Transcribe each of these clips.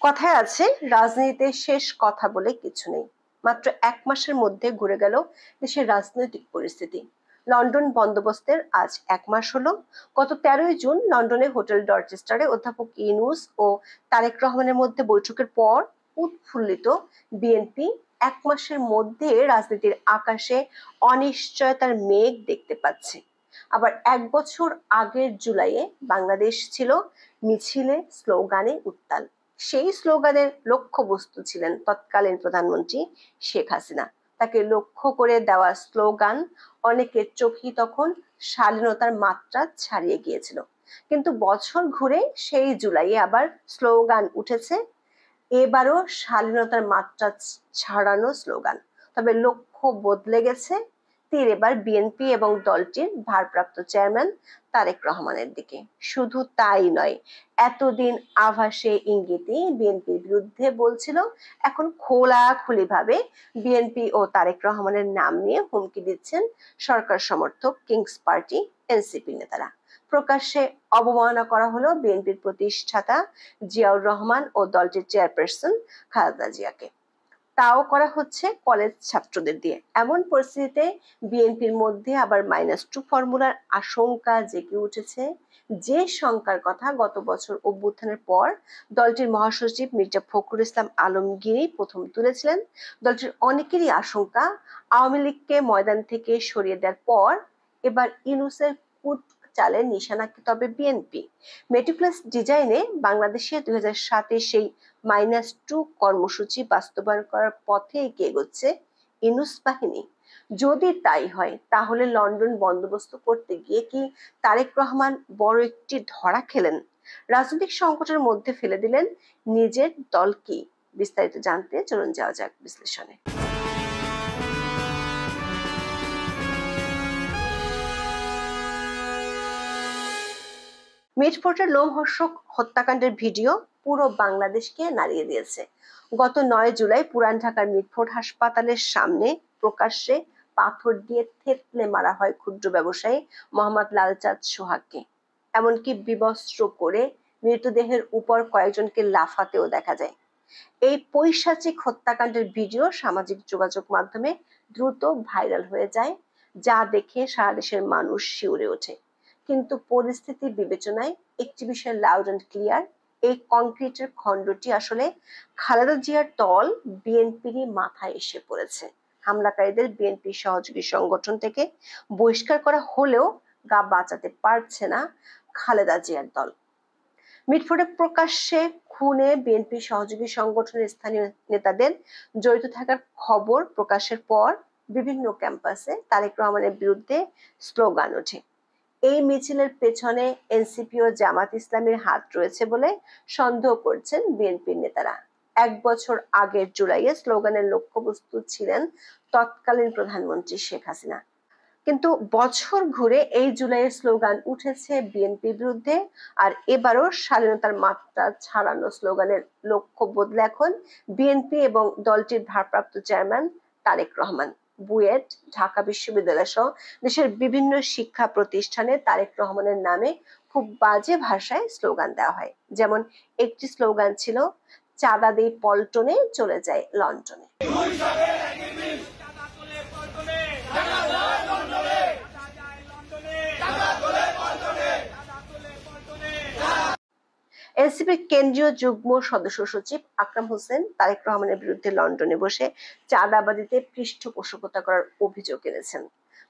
কথায় আছে, রাজনীতিতে শেষ কথা বলে কিছু নেই। মাত্র 1 মাসের মধ্যে ঘুরে গেল দেশের রাজনৈতিক পরিস্থিতি। লন্ডন বন্দোবস্তের আজ 1 মাস হলো। গত 13ই জুন লন্ডনে হোটেল ডরচেস্টারে অধ্যাপক ইউনূস ও তারেক রহমানের মধ্যে বৈঠকের পর উৎফুল্লিত বিএনপি 1 মাসের মধ্যে রাজনীতির আকাশে অনিশ্চয়তার মেঘ দেখতে পাচ্ছে। আবার 1 বছর আগের জুলাইয়ে বাংলাদেশ ছিল মিছিলে স্লোগানে উত্তাল। সেই স্লোগানের লক্ষ্যবস্তু ছিলেন তৎকালীন প্রধানমন্ত্রী শেখ হাসিনা। তাকে লক্ষ্য করে দেওয়া স্লোগান অনেকের চোখেই তখন শালীনতার মাত্রা ছাড়িয়ে গিয়েছিল। কিন্তু বছর ঘুরে সেই জুলাইয়ে আবার স্লোগান উঠেছে, এবারও শালীনতার মাত্রা ছাড়ানো স্লোগান। তবে লক্ষ্য বদলে গেছে, তীর এবার বিএনপি এবং দলটির ভারপ্রাপ্ত চেয়ারম্যান তারেক রহমানের দিকে। শুধু তাই নয়, এতদিন আভাসে ইঙ্গিতে বিএনপির বিরুদ্ধে বলছিল, এখন খোলাখুলি ভাবে বিএনপি ও তারেক রহমানের নাম নিয়ে হুমকি দিচ্ছেন সরকার সমর্থক কিংস পার্টি এনসিপি নেতারা। প্রকাশ্যে অবমাননা করা হলো বিএনপির প্রতিষ্ঠাতা জিয়াউর রহমান ও দলটির চেয়ারপারসন খালেদা জিয়াকে। তাও করা হচ্ছে কলেজ ছাত্রদের দিয়ে। এমন পরিস্থিতিতে বিএনপির মধ্যে আবার -2 ফর্মুলার আশঙ্কা জেগে উঠেছে। যে শঙ্কার কথা গত বছর অভ্যুত্থানের পর দলটির মহাসচিব মির্জা ফখরুল ইসলাম আলমগীর প্রথম তুলেছিলেন, দলটির অনেকেরই আশঙ্কা আওয়ামী লীগকে ময়দান থেকে সরিয়ে দেওয়ার পর এবার ইউনূসের কুট চালে নিশানা কি তবে বিএনপি? মেটিকুলাস ডিজাইনে বাংলাদেশে 2007-এ সেই -2 কর্মসূচি বাস্তবায়ন করার পথে এগিয়ে এগোচ্ছে ইউনূস বাহিনী। যদি তাই হয়, তাহলে লন্ডন বন্দোবস্ত করতে গিয়ে কি তারেক রহমান বড় একটি ধরা খেলেন? রাজনৈতিক সংকটের মধ্যে ফেলে দিলেন নিজের দল কি? বিস্তারিত জানতে চলুন যাওয়া যাক বিশ্লেষণে। মিটফোর্টের লোমহর্ষক হত্যাকাণ্ডের ভিডিও পুরো বাংলাদেশকে নাড়িয়ে দিয়েছে। গত 9 জুলাই পুরান ঢাকার মিটফোর্ট হাসপাতালের সামনে প্রকাশ্যে পাথর দিয়ে থেতলে মারা হয় ক্ষুদ্র ব্যবসায়ী মোহাম্মদ লালচাঁদ সোহাগকে। এমনকি বিবস্ত্র করে মৃতদেহের উপর কয়েকজনকে লাফাতেও দেখা যায়। এই পৈশাচিক হত্যাকাণ্ডের ভিডিও সামাজিক যোগাযোগ মাধ্যমে দ্রুত ভাইরাল হয়ে যায়, যা দেখে সারা দেশের মানুষ শিউরে ওঠে। কিন্তু পরিস্থিতি বিবেচনায় একটি বিষয় লাউড অ্যান্ড ক্লিয়ার, এই কংক্রিটের খণ্ডটি আসলে খালেদা জিয়ার দল বিএনপিরই মাথায় এসে পড়েছে। হামলাকারীদের বিএনপি সহযোগী সংগঠন থেকে বহিষ্কার করা হলেও গা বাঁচাতে পারছে না খালেদা জিয়ার দল। মিটফোর্টে প্রকাশ্যে খুনে বিএনপি সহযোগী সংগঠনের স্থানীয় নেতাদের জড়িত থাকার খবর প্রকাশের পর বিভিন্ন ক্যাম্পাসে তারেক রহমানের বিরুদ্ধে স্লোগান ওঠে। এই মিছিলের পেছনে এনসিপি ও জামাত ইসলামের হাত রয়েছে বলে সন্দেহ করছেন বিএনপির নেতারা। 1 বছর আগের জুলাইয়ে স্লোগানের লক্ষ্যবস্তু ছিলেন তৎকালীন প্রধানমন্ত্রী শেখ হাসিনা। কিন্তু বছর ঘুরে এই জুলাইয়ের স্লোগান উঠেছে বিএনপির বিরুদ্ধে, আর এবারও স্বাধীনতার মাত্রা ছাড়ানো স্লোগানের লক্ষ্য বদলে এখন বিএনপি এবং দলটির ভারপ্রাপ্ত চেয়ারম্যান তারেক রহমান। বুয়েট, ঢাকা বিশ্ববিদ্যালয় সহ দেশের বিভিন্ন শিক্ষা প্রতিষ্ঠানে তারেক রহমানের নামে খুব বাজে ভাষায় স্লোগান দেওয়া হয়। যেমন একটি স্লোগান ছিল, চাঁদা দেই পল্টনে, চলে যায় লন্ডনে। এনসিপির কেন্দ্রীয় যুগ্ম সদস্য সচিব আকরাম হোসেন তারেক রহমানের বিরুদ্ধে লন্ডনে বসে চাঁদাবাজিতে পৃষ্ঠপোষকতা করার অভিযোগ এনেছেন।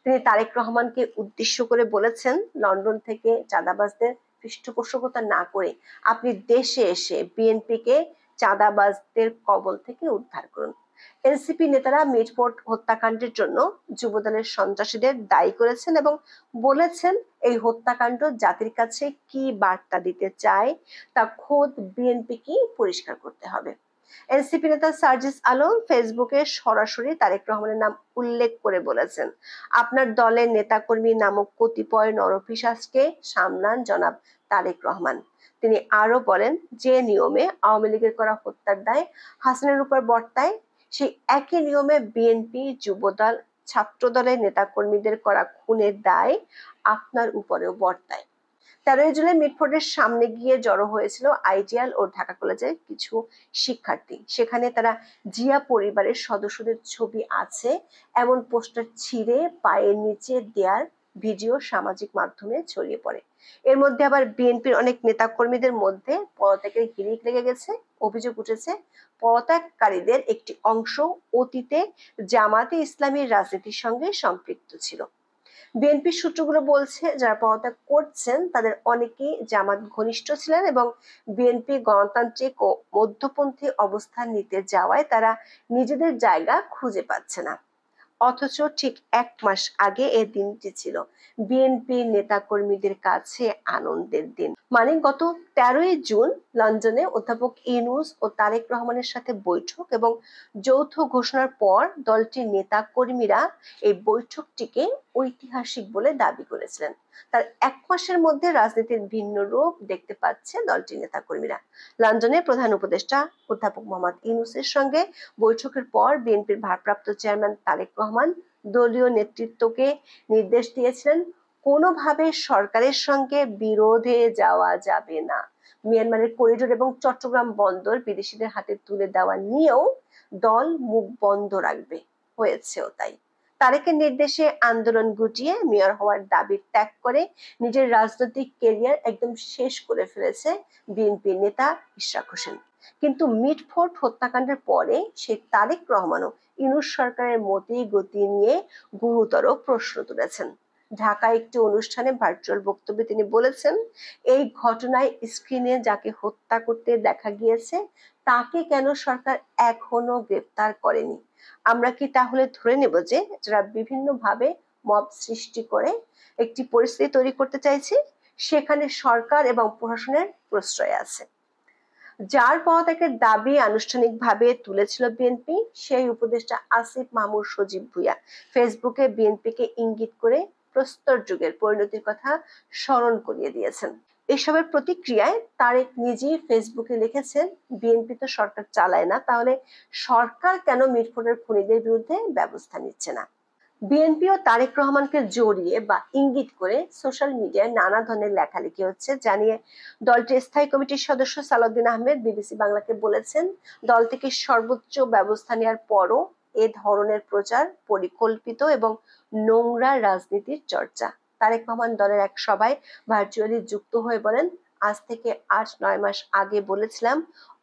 তিনি তারেক রহমানকে উদ্দেশ্য করে বলেছেন, লন্ডন থেকে চাঁদাবাজদের পৃষ্ঠপোষকতা না করে আপনি দেশে এসে বিএনপিকে চাঁদাবাজদের কবল থেকে উদ্ধার করুন। এনসিপি নেতারা মিটফোর্ট হত্যাকাণ্ডের জন্য যুবদলের সন্ত্রাসীদের দায়ী করেছেন এবং বলেছেন, এই হত্যাকাণ্ড জাতির কাছে কি বার্তা দিতে চায় তা খোদ বিএনপিকেই পরিষ্কার করতে হবে। এনসিপি নেতা সার্জিস আলম ফেসবুকে সরাসরি তারেক রহমানের নাম উল্লেখ করে বলেছেন, আপনার দলের নেতাকর্মী নামক কতিপয় নরপিশাচকে সামলান জনাব তারেক রহমান। তিনি আরো বলেন, যে নিয়মে আওয়ামী লীগের করা হত্যার দায় হাসিনার উপর বর্তায়, সেই একই নিয়মে বিএনপি, যুবদল, ছাত্র দলের নেতাকর্মীদের করা খুনের দায় আপনার উপরেও বর্তায়। 13 জুলাই মিটফোর্ডের সামনে গিয়ে জড়ো হয়েছিল আইডিয়াল ও ঢাকা কলেজের কিছু শিক্ষার্থী। সেখানে তারা জিয়া পরিবারের সদস্যদের ছবি আছে এমন পোস্টার ছিঁড়ে পায়ের নিচে দেয়ার ভিডিও সামাজিক মাধ্যমে ছড়িয়ে পড়ে। এর মধ্যে আবার বিএনপির অনেক নেতাকর্মীদের মধ্যে পদত্যাগের হিড়িক লেগে গেছে। অভিযোগ উঠেছে পদত্যাগকারীদের একটি অংশ অতীতে জামাতে ইসলামীর রাজনীতির সঙ্গে সম্পৃক্ত ছিল। বিএনপির সূত্রগুলো বলছে যারা পদত্যাগ করছেন তাদের অনেকেই জামাত ঘনিষ্ঠ ছিলেন এবং বিএনপি গণতান্ত্রিক ও মধ্যপন্থী অবস্থান নিতে যাওয়ায় তারা নিজেদের জায়গা খুঁজে পাচ্ছে না। অথচ ঠিক 1 মাস আগে এই দিনটি ছিল বিএনপি নেতাকর্মীদের কাছে আনন্দের দিন। মানে গত 13ই জুন লন্ডনে অধ্যাপক ইউনূস ও তারেক রহমানের সাথে বৈঠক এবং যৌথ ঘোষণার পর দলটির নেতা কর্মীরা এই বৈঠকটিকে ঐতিহাসিক বলে দাবি করেছিলেন। তার 1 মাসের মধ্যে রাজনীতির ভিন্ন রূপ দেখতে পাচ্ছে দলটির নেতাকর্মীরা। লন্ডনে প্রধান উপদেষ্টা অধ্যাপক মোহাম্মদ ইউনূসের সঙ্গে বৈঠকের পর বিএনপির ভারপ্রাপ্ত চেয়ারম্যান তারেক রহমান দলীয় নেতৃত্বকে নির্দেশ দিয়েছিলেন কোনোভাবে সরকারের সঙ্গে বিরোধে যাওয়া যাবে না। মিয়ানমারের করিডোর এবং চট্টগ্রাম বন্দর বিদেশিদের হাতে তুলে দেওয়া নিয়েও দল মুখ বন্ধ রাখবে, হয়েছেও তাই। তারেকের নির্দেশে আন্দোলন গুটিয়ে মেয়র হওয়ার দাবি ত্যাগ করে নিজের রাজনৈতিক ক্যারিয়ার একদম শেষ করে ফেলেছে বিএনপি নেতা ইশরাক হোসেন। কিন্তু মিটফোর্ড হত্যাকাণ্ডের পরে সেই তারেক রহমানও ইউনূস সরকারের মতি গতি নিয়ে গুরুতর প্রশ্ন তুলেছেন। ঢাকায় একটি অনুষ্ঠানে ভার্চুয়াল বক্তব্যে তিনি বলেছেন, এই ঘটনায় স্ক্রিনে যাকে হত্যা করতে দেখা গিয়েছে তাকে কেন সরকার এখনো গ্রেফতার করেনি? আমরা কি তাহলে ধরে নেব যে যারা বিভিন্নভাবে মব সৃষ্টি করে একটি পরিস্থিতি তৈরি করতে চাইছে সেখানে সরকার এবং প্রশাসনের প্রশ্রয় আছে? যার পদত্যাগের দাবি আনুষ্ঠানিকভাবে তুলেছিল বিএনপি সেই উপদেষ্টা আসিফ মাহমুদ সজীব ভুঁইয়া ফেসবুকে বিএনপিকে ইঙ্গিত করে প্রস্তর যুগের পরিণতির কথা স্মরণ করিয়ে দিয়েছেন। এসবের প্রতিক্রিয়ায় তারেক নিজেই ফেসবুকে লিখেছেন, বিএনপি তো সরকার চালায় না, তাহলে সরকার কেন মিটফোর্ডের খুনিদের বিরুদ্ধে ব্যবস্থা নিচ্ছে না? বিএনপি ও তারেক রহমানকে জড়িয়ে বা ইঙ্গিত করে সোশ্যাল মিডিয়ায় নানা ধরনের লেখালেখি হচ্ছে, জানিয়ে দলটির স্থায়ী কমিটির সদস্য সালাউদ্দিন আহমেদ বিবিসি বাংলাকে বলেছেন, দল থেকে সর্বোচ্চ ব্যবস্থা নেওয়ার পরও এ ধরনের প্রচার পরিকল্পিত এবং নোংরা রাজনীতির চর্চা। তারেক রহমান দলের এক সভায় ভার্চুয়ালি যুক্ত হয়ে বলেন, আজ থেকে 8-9 মাস আগে বলেছিলাম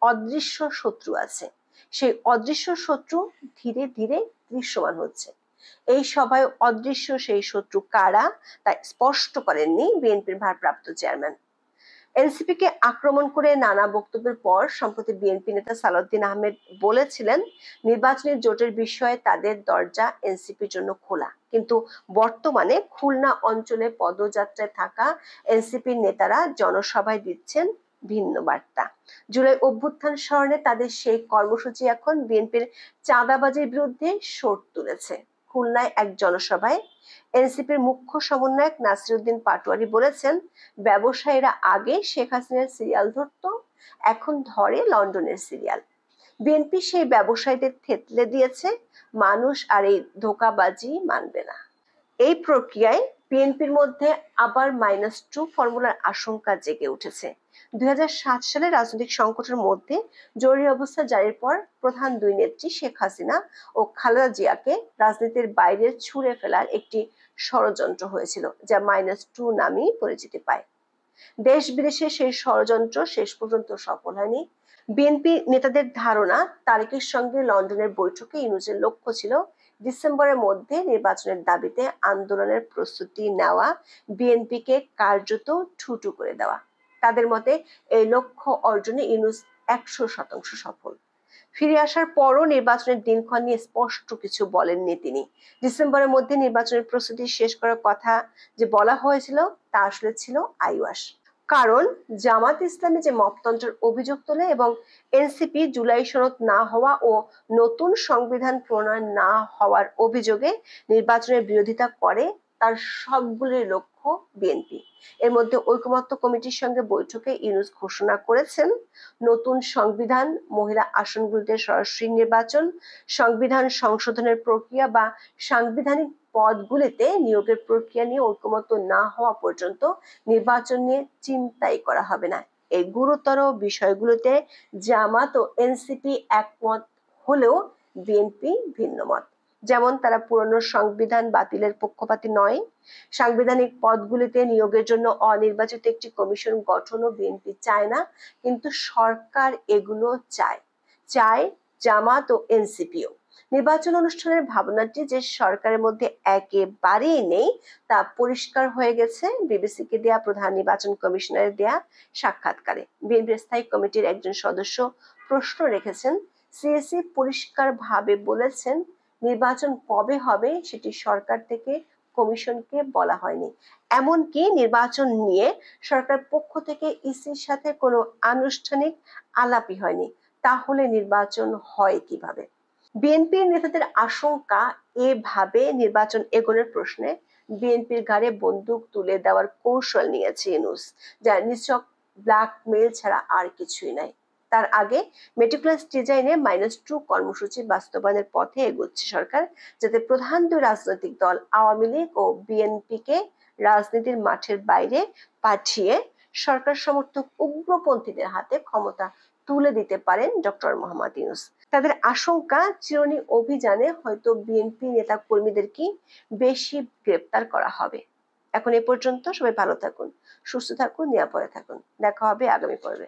অদৃশ্য শত্রু আছে, সেই অদৃশ্য শত্রু ধীরে ধীরে দৃশ্যমান হচ্ছে। এই সভায় অদৃশ্য সেই শত্রু কারা তা স্পষ্ট করেননি বিএনপির ভারপ্রাপ্ত চেয়ারম্যান। এনসিপি কে আক্রমণ করে নানা বক্তব্যের পর সম্প্রতি বিএনপি নেতা সালাউদ্দিন আহমেদ বলেছিলেন, নির্বাচনী জোটের বিষয়ে তাদের দরজা এনসিপির জন্য খোলা, কিন্তু বর্তমানে খুলনা অঞ্চলে পদযাত্রায় থাকা এনসিপির নেতারা জনসভায় দিচ্ছেন ভিন্ন বার্তা। জুলাই অভ্যুত্থান স্মরণে তাদের সেই কর্মসূচি এখন বিএনপির চাঁদাবাজির বিরুদ্ধে সোট তুলেছে। খুলনায় এক জনসভায় এনসিপির মুখ্য সমন্বয়ক নাসিরউদ্দিন পাটোয়ারি বলেছেন, ব্যবসায়ীরা আগে শেখ হাসিনার সিরিয়াল ধরতো, এখন ধরে লন্ডনের সিরিয়াল। বিএনপি সেই ব্যবসায়ীদের থেতলে দিয়েছে, মানুষ আর এই ধোঁকাবাজি মানবে না। এই প্রক্রিয়ায় বিএনপির মধ্যে আবার -2 ফর্মুলার আশঙ্কা জেগে উঠেছে। 2007 সালে রাজনৈতিক সংকটের মধ্যে জরুরি অবস্থা জারির পর প্রধান দুই নেত্রী শেখ হাসিনা ও খালেদা জিয়াকে রাজনীতির বাইরে ছুঁড়ে ফেলার একটি ষড়যন্ত্র হয়েছিল, যা -2 নামেই পরিচিতি পায়। দেশ বিদেশে সেই ষড়যন্ত্র শেষ পর্যন্ত সফল হয়নি। বিএনপি নেতাদের ধারণা, তারেকের সঙ্গে লন্ডনের বৈঠকে ইউনূসের লক্ষ্য ছিল ডিসেম্বরের মধ্যে নির্বাচনের দাবিতে আন্দোলনের প্রস্তুতি নেওয়া বিএনপিকে কার্যত ঠুটু করে দেওয়া। তাদের মতে এই লক্ষ্য অর্জনে ইউনূস 100% সফল। ফিরে আসার পরও নির্বাচনের দিনক্ষণ নিয়ে স্পষ্ট কিছু বলেননি তিনি। ডিসেম্বরের মধ্যে নির্বাচনের প্রস্তুতি শেষ করার কথা যে বলা হয়েছিল তা আসলে ছিল আইওয়াস। কারণ জামাত ইসলামী যে মপতন্ত্রের অভিযোগ তোলে এবং এনসিপি জুলাই সনদ না হওয়া ও নতুন সংবিধান প্রণয়ন না হওয়ার অভিযোগে নির্বাচনের বিরোধিতা করে, তার সবগুলির লক্ষ্য বিএনপি। এর মধ্যে ঐকমত্য কমিটির সঙ্গে বৈঠকে ইউনূস ঘোষণা করেছেন, নতুন সংবিধান, মহিলা আসনগুলিতে সরাসরি নির্বাচন, সংবিধান সংশোধনের প্রক্রিয়া বা সাংবিধানিক পদগুলিতে নিয়োগের প্রক্রিয়া নিয়ে ঐকমত্য না হওয়া পর্যন্ত নির্বাচন নিয়ে চিন্তাই করা হবে না। এই গুরুতর বিষয়গুলোতে জামাত ও এনসিপি একমত হলেও বিএনপি ভিন্ন মত। যেমন তারা পুরনো সংবিধান বাতিলের পক্ষপাতী নয়, সাংবিধানিক পদগুলিতে নিয়োগের জন্য অনির্বাচিত একটি কমিশন গঠনও বিএনপি চায় না, কিন্তু সরকার এগুলো চায় জামাত ও এনসিপিও। নির্বাচন অনুষ্ঠানের ভাবনাটি যে সরকারের মধ্যে একেবারেই নেই তা পরিষ্কার হয়ে গেছে বিবিসিকে দেয়া প্রধান নির্বাচন কমিশনারের দেয়া সাক্ষাৎকারে। বিএনপি স্থায়ী কমিটির একজন সদস্য প্রশ্ন রেখেছেন, সিএসি পরিষ্কারভাবে বলেছেন নির্বাচন কবে হবে সেটি সরকার থেকে কমিশনকে বলা হয়নি। এমনকি নির্বাচন নিয়ে সরকার পক্ষ থেকে ইসির সাথে কোনো আনুষ্ঠানিক আলাপই হয়নি। তাহলে নির্বাচন হয় কিভাবে? বিএনপির নেতাদের আশঙ্কা, এভাবে নির্বাচন এগোনোর প্রশ্নে বিএনপির ঘাড়ে বন্দুক তুলে দেওয়ার কৌশল নিয়েছে ইউনূস, যা নিছক ব্ল্যাকমেইল ছাড়া আর কিছুই নাই। তার আগে মেটিকুলাস ডিজাইনে -2 কর্মসূচি বাস্তবায়নের পথে এগোচ্ছে সরকার, যাতে প্রধান দুই রাজনৈতিক দল আওয়ামী লীগ ও বিএনপিকে রাজনীতির মাঠের বাইরে পাঠিয়ে সরকার সমর্থক উগ্রপন্থীদের হাতে ক্ষমতা তুলে দিতে পারেন ডক্টর মোহাম্মদ ইউনূস। তাদের আশঙ্কা, চিরুনি অভিযানে হয়তো বিএনপি নেতা কর্মীদেরকে বেশি গ্রেপ্তার করা হবে। এখন এ পর্যন্ত। সবাই ভালো থাকুন, সুস্থ থাকুন, নিরাপদে থাকুন। দেখা হবে আগামী পর্বে।